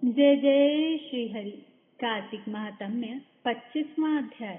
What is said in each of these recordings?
जय जय श्री हरि। कार्तिक महात्म्य 25वां अध्याय।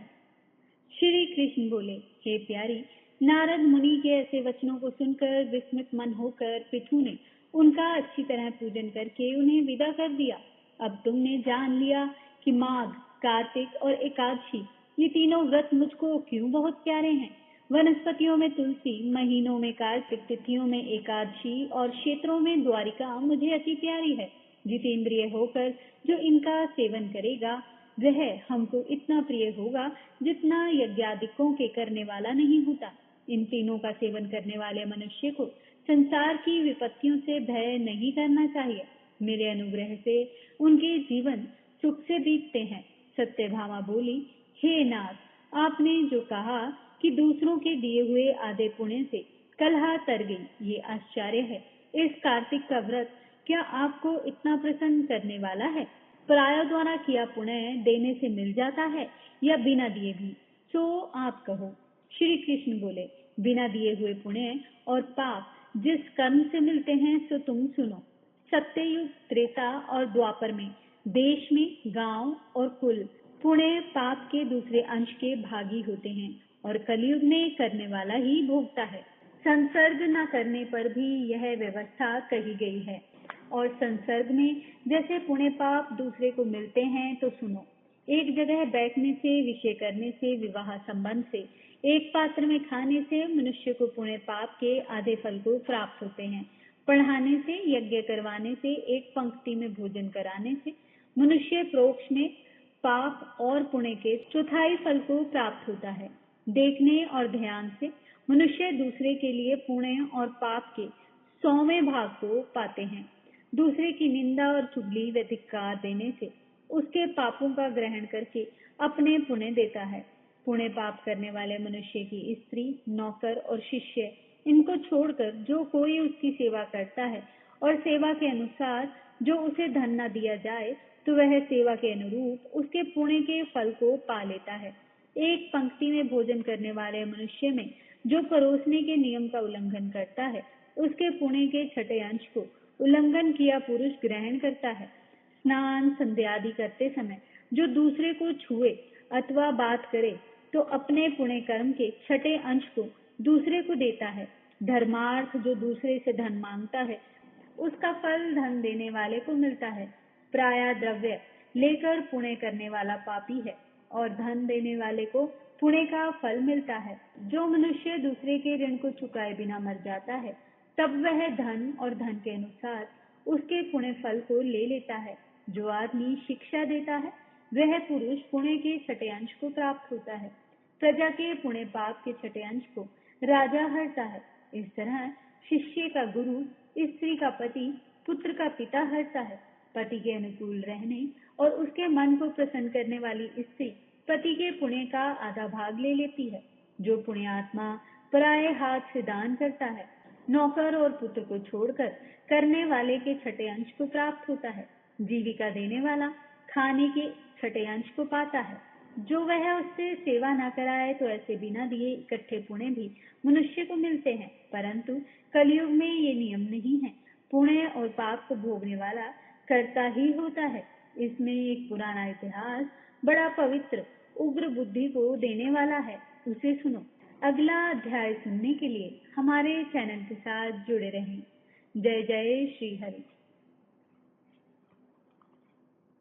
श्री कृष्ण बोले, हे प्यारी, नारद मुनि के ऐसे वचनों को सुनकर विस्मित मन होकर पृथु ने उनका अच्छी तरह पूजन करके उन्हें विदा कर दिया। अब तुमने जान लिया कि माघ, कार्तिक और एकादशी ये तीनों व्रत मुझको क्यों बहुत प्यारे हैं। वनस्पतियों में तुलसी, महीनों में कार्तिक, तिथियों में एकादशी और क्षेत्रों में द्वारिका मुझे अति प्यारी है। जितेंद्रिय होकर जो इनका सेवन करेगा वह हमको इतना प्रिय होगा जितना यज्ञादिकों के करने वाला नहीं होता। इन तीनों का सेवन करने वाले मनुष्य को संसार की विपत्तियों से भय नहीं करना चाहिए। मेरे अनुग्रह से उनके जीवन सुख से बीतते हैं। सत्यभामा बोली, हे नाथ, आपने जो कहा कि दूसरों के दिए हुए आधे पुण्य से कलह तर गई, ये आश्चर्य है। इस कार्तिक का व्रत क्या आपको इतना प्रसन्न करने वाला है? परायों द्वारा किया पुण्य देने से मिल जाता है या बिना दिए भी? सो आप कहो। श्री कृष्ण बोले, बिना दिए हुए पुण्य और पाप जिस कर्म से मिलते हैं सो तुम सुनो। सत्ययुग, त्रेता और द्वापर में देश में, गांव और कुल पुण्य पाप के दूसरे अंश के भागी होते हैं और कलयुग में करने वाला ही भोगता है। संसर्ग न करने पर भी यह व्यवस्था कही गई है। और संसर्ग में जैसे पुण्य पाप दूसरे को मिलते हैं तो सुनो। एक जगह बैठने से, विषय करने से, विवाह संबंध से, एक पात्र में खाने से मनुष्य को पुण्य पाप के आधे फल को प्राप्त होते हैं। पढ़ाने से, यज्ञ करवाने से, एक पंक्ति में भोजन कराने से मनुष्य प्रोक्ष में पाप और पुण्य के चौथाई फल को प्राप्त होता है। देखने और ध्यान से मनुष्य दूसरे के लिए पुण्य और पाप के 100वें भाग को पाते हैं। दूसरे की निंदा और चुगली व धिक्कार देने से उसके पापों का ग्रहण करके अपने पुण्य देता है। पुण्य पाप करने वाले मनुष्य की स्त्री, नौकर और शिष्य इनको छोड़कर जो कोई उसकी सेवा करता है और सेवा के अनुसार जो उसे धन न दिया जाए तो वह सेवा के अनुरूप उसके पुण्य के फल को पा लेता है। एक पंक्ति में भोजन करने वाले मनुष्य में जो परोसने के नियम का उल्लंघन करता है उसके पुण्य के 6ठे अंश को उल्लंघन किया पुरुष ग्रहण करता है। स्नान संध्या आदि करते समय जो दूसरे को छुए अथवा बात करे तो अपने पुण्य कर्म के 6ठे अंश को दूसरे को देता है। धर्मार्थ जो दूसरे से धन मांगता है उसका फल धन देने वाले को मिलता है। प्राय द्रव्य लेकर पुण्य करने वाला पापी है और धन देने वाले को पुण्य का फल मिलता है। जो मनुष्य दूसरे के ऋण को चुकाए बिना मर जाता है तब वह धन और धन के अनुसार उसके पुण्य फल को ले लेता है। जो आदमी शिक्षा देता है वह पुरुष पुण्य के 6ठे अंश को प्राप्त होता है। प्रजा के पुण्य पाप के 6ठे अंश को राजा हरता है। इस तरह शिष्य का गुरु, स्त्री का पति, पुत्र का पिता हरता है। पति के अनुकूल रहने और उसके मन को प्रसन्न करने वाली स्त्री पति के पुण्य का आधा भाग ले लेती है। जो पुण्यात्मा पराये हाथ से दान करता है नौकर और पुत्र को छोड़कर करने वाले के 6ठे अंश को प्राप्त होता है। जीविका देने वाला खाने के 6ठे अंश को पाता है। जो वह उससे सेवा न कराए तो ऐसे बिना दिए इकट्ठे पुण्य भी मनुष्य को मिलते हैं, परंतु कलयुग में ये नियम नहीं है। पुण्य और पाप को भोगने वाला करता ही होता है। इसमें एक पुराना इतिहास बड़ा पवित्र उग्र बुद्धि को देने वाला है, उसे सुनो। अगला अध्याय सुनने के लिए हमारे चैनल के साथ जुड़े रहें। जय जय श्री हरि।